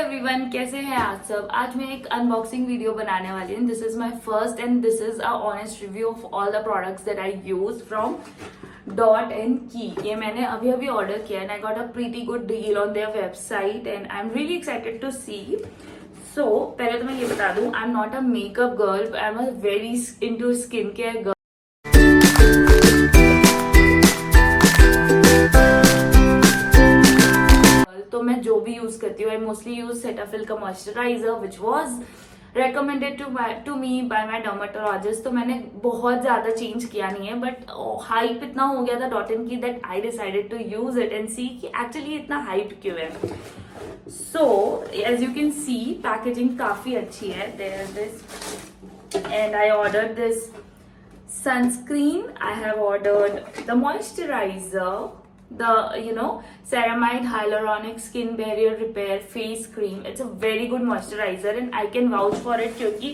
Everyone, कैसे हैं आप सब। आज मैं एक अनबॉक्सिंग वीडियो बनाने वाली हूँ। This is my first and this is a honest review of all the products that I use from Dot and Key. ये मैंने अभी अभी ऑर्डर किया and I got a pretty good deal on their website and I am really excited to see. So पहले तो मैं ये बता दूं, I am not a makeup girl, I am a very into skin care girl. तो मैं जो भी यूज करती हूँ, आई मोस्टली यूज सेटाफिल का moisturiser which was recommended to me by my dermatologist. तो मैंने बहुत ज्यादा चेंज किया नहीं है, बट हाइप इतना हो गया था Dot in Key that I decided to use it and see कि एक्चुअली इतना हाइप क्यों है। So as you can see packaging काफी अच्छी है। There is this and I ordered this sunscreen. I have ordered the moisturizer, the ceramide hyaluronic skin barrier repair face cream. It's a very good moisturizer and I can vouch for it क्योंकि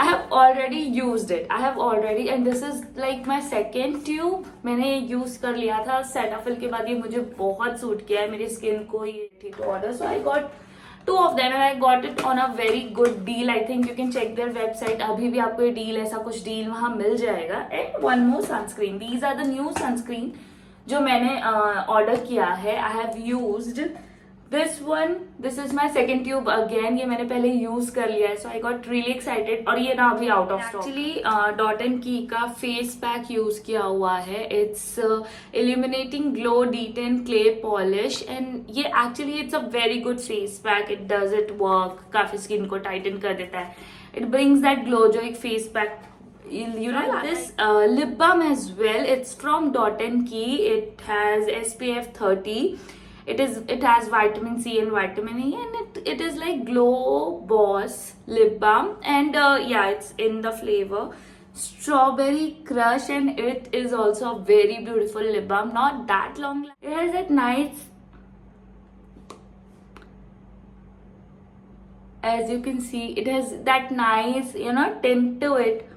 I have already used it. I have already and this is like my second tube. मैंने ये use कर लिया था Cetaphil के बाद। ये मुझे बहुत सूट किया है मेरी स्किन को। ये ठीक तो order, so I got two of them and I got it on a very good deal. I think you can check their website. अभी भी आपको ये डील, ऐसा कुछ डील वहां मिल जाएगा। And one more sunscreen. These are the new sunscreen जो मैंने ऑर्डर किया है। I have used this one. This is my second tube again. ये मैंने पहले यूज कर लिया है, so I got really excited. और ये ना अभी out of stock. Actually dot and की का फेस पैक यूज किया हुआ है। It's illuminating glow detain clay polish and ये actually it's a very good face pack. It does it work, काफी स्किन को टाइटन कर देता है। इट ब्रिंग्स दैट ग्लो जो एक face pack, you know, this lip balm as well. It's from Dot and Key. It has SPF 30. It has vitamin C and vitamin E and it is like Glow Boss lip balm and yeah, it's in the flavor strawberry crush and it is also a very beautiful lip balm. Not that long. It has that nice, as you can see, it has that nice tint to it.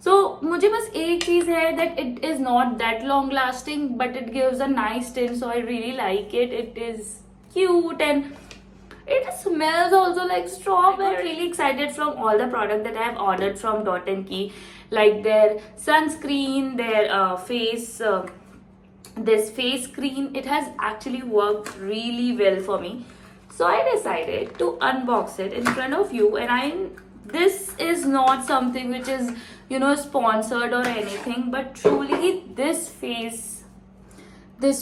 So मुझे बस एक चीज है that it is not that long lasting but it gives a nice tint, so I really like it. It is cute and it smells also like strawberry. I'm really excited from all the product that I have ordered from Dot and Key, like their sunscreen, their this face cream. It has actually worked really well for me, so I decided to unbox it in front of you. And this is not something which is sponsored or anything, but truly this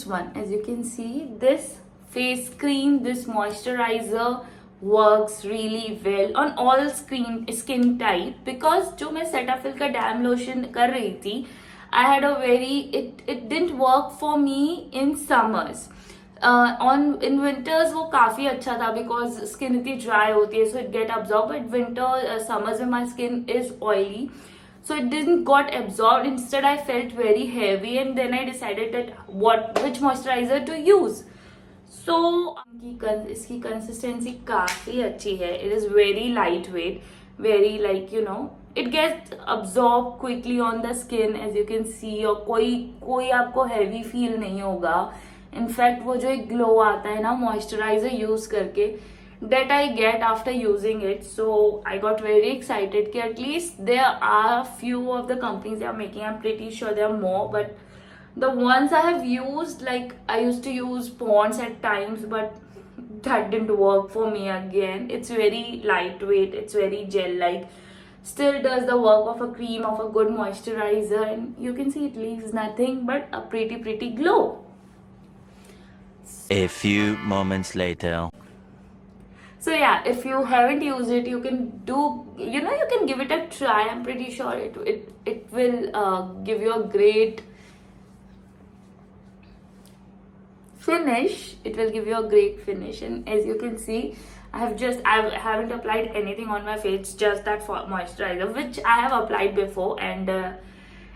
one, as you can see, this face cream, this moisturizer works really well on all skin type. Because जो मैं Cetaphil का dam lotion कर रही थी, I had a very it didn't work for me in summers. In winters वो काफी अच्छा था because skin इतनी dry होती है, so it get absorbed. But winter summers में my skin is oily, so it didn't got absorbed. Instead I felt very heavy and then I decided that which moisturizer to use. So इसकी consistency काफी अच्छी है. It is very lightweight, very like it gets absorbed quickly on the skin, as you can see. और कोई आपको heavy feel नहीं होगा. In fact वो जो एक ग्लो आता है ना मॉइस्चराइजर यूज करके, that I get after using it. So I got very excited कि at least there are few of the companies they are making. I'm pretty sure there are more, but the ones I have used, like I used to use Pond's at times, but that didn't work for me again. It's very lightweight, it's very gel-like, still does the work of a cream, of a good moisturizer, and you can see it leaves nothing but a pretty glow. A few moments later. So yeah, if you haven't used it, you can you can give it a try. I'm pretty sure it will give you a great finish. It will give you a great finish. And as you can see, I haven't applied anything on my face, just that moisturizer which I have applied before, and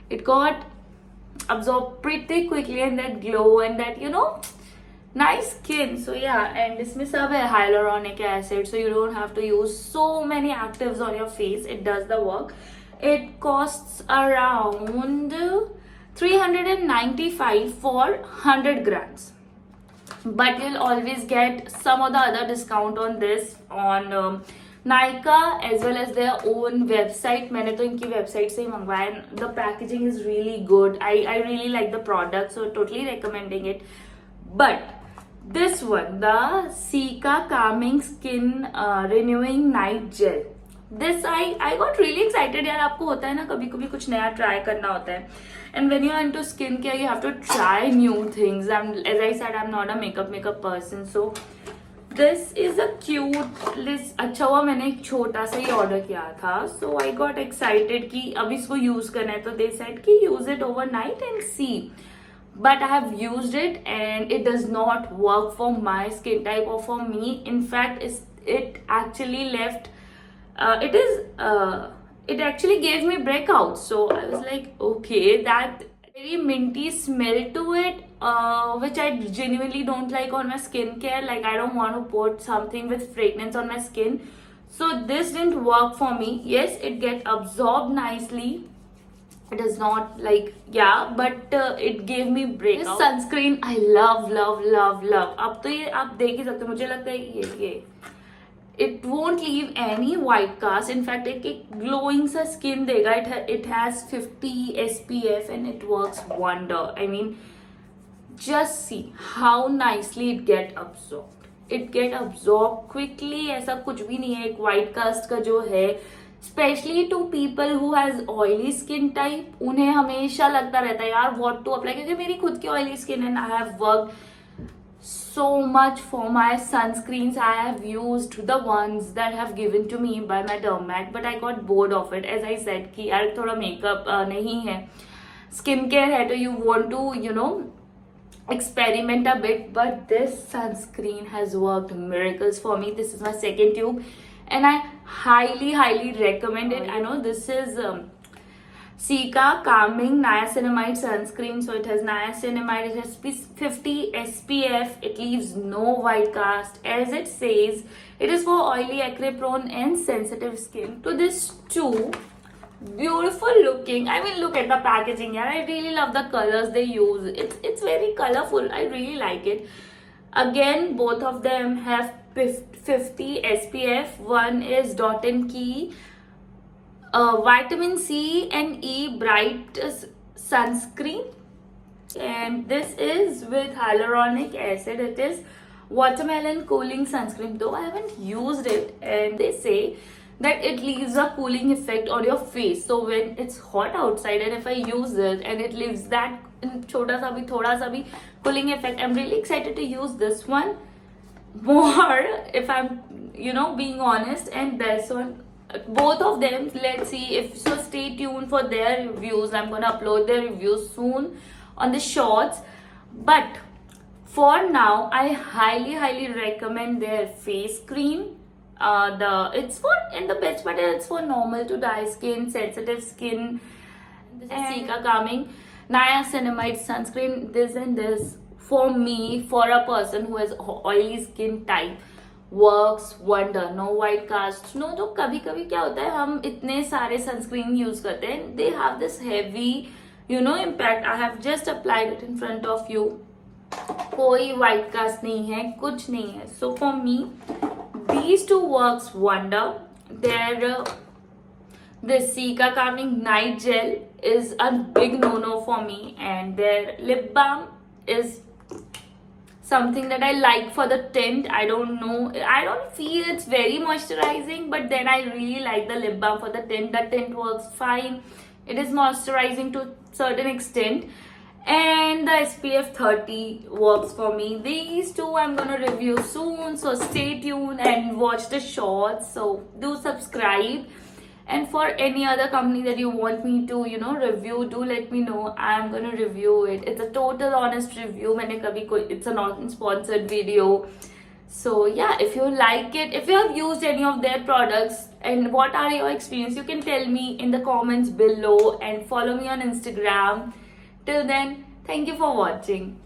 it got absorbed pretty quickly, and that glow and that nice skin. So yeah, and इसमें सब है hyaluronic acid, so you don't have to use so many actives on your face. It does the work. It costs around 395 for 100 grams. but you'll always get some of the other discount on this on Nykaa as well as their own website. मैंने तो इनकी website से ही मंगवाया. The packaging is really good. I really like the product, so totally recommending it. But this one, the Sika Calming Skin Renewing Night Gel. This I got really excited. यार आपको होता है ना कभी कभी कुछ नया ट्राई करना होता है. And when you're into skincare, you have to try new things. As I said, I'm not a makeup person, so this is a cute list. अच्छा हुआ मैंने एक छोटा सा ही ऑर्डर किया था. So I got excited कि अब इसको यूज करना है, तो they said कि use it overnight and see. But I have used it and it does not work for my skin type or for me. In fact, it actually left. It actually gave me breakouts. So I was like, okay, that very minty smell to it, which I genuinely don't like on my skincare. Like I don't want to put something with fragrance on my skin. So this didn't work for me. Yes, it get absorbed nicely. It is not like, yeah, but it gave me breakout. This sunscreen I love. अब तो ये आप देख ही सकते हो. मुझे लगता है ये it won't leave any white cast. In fact, एक glowing सा skin देगा. It has 50 SPF and it works wonder. I mean, just see how nicely it get absorbed. It get absorbed quickly. ऐसा कुछ भी नहीं है. एक white cast का जो है, especially to people who has oily skin type, उन्हें हमेशा लगता रहता है यार what to apply, क्योंकि मेरी खुद की oily skin है and I have worked so much for my sunscreens. I have used the ones that have given to me by my dermat, but I got bored of it. As I said कि यार थोड़ा makeup नहीं है, skincare है, तो you want to, you know, experiment a bit. But this sunscreen has worked miracles for me. This is my second tube and I highly recommend it. I know this is Sika Calming Niacinamide Sunscreen. So it has niacinamide, it has 50 SPF, it leaves no white cast. As it says, it is for oily, acne prone and sensitive skin. To this too, beautiful looking. I mean, look at the packaging. Yeah, I really love the colors they use. It's very colorful. I really like it. Again, both of them have 50 SPF. One is Dot & Key vitamin C and E bright sunscreen, and this is with hyaluronic acid. It is watermelon cooling sunscreen, though I haven't used it, and they say that it leaves a cooling effect on your face. So when it's hot outside and if I use it and it leaves that छोटा सा भी थोड़ा सा भी cooling effect, I'm really excited to use this one more, if I'm, you know, being honest. And this one, both of them, let's see if so. Stay tuned for their reviews. I'm gonna upload their reviews soon on the shorts. But for now, I highly recommend their face cream. It's for, in the best part, it's for normal to dry skin, sensitive skin. This is Sika Calming Niacinamide Sunscreen. This for me, for a person who has oily skin type, works wonder. No white cast, no. तो कभी कभी क्या होता है, हम इतने सारे sunscreen use करते हैं, they have this heavy, you know, impact. I have just applied it in front of you. कोई white cast नहीं है, कुछ नहीं है. So for me, these two works wonder. The Sika Calming Night Gel is a big no-no for me, and their lip balm is something that I like for the tint. I don't know, I don't feel it's very moisturizing, but then I really like the lip balm for the tint. The tint works fine. It is moisturizing to certain extent, and the SPF 30 works for me. These two I'm gonna review soon, so stay tuned and watch the shorts. So do subscribe. And for any other company that you want me to, you know, review, do let me know. I'm gonna review it. It's a total honest review. It's a non-sponsored video. So yeah, if you like it, if you have used any of their products and what are your experience, you can tell me in the comments below and follow me on Instagram. Till then, thank you for watching.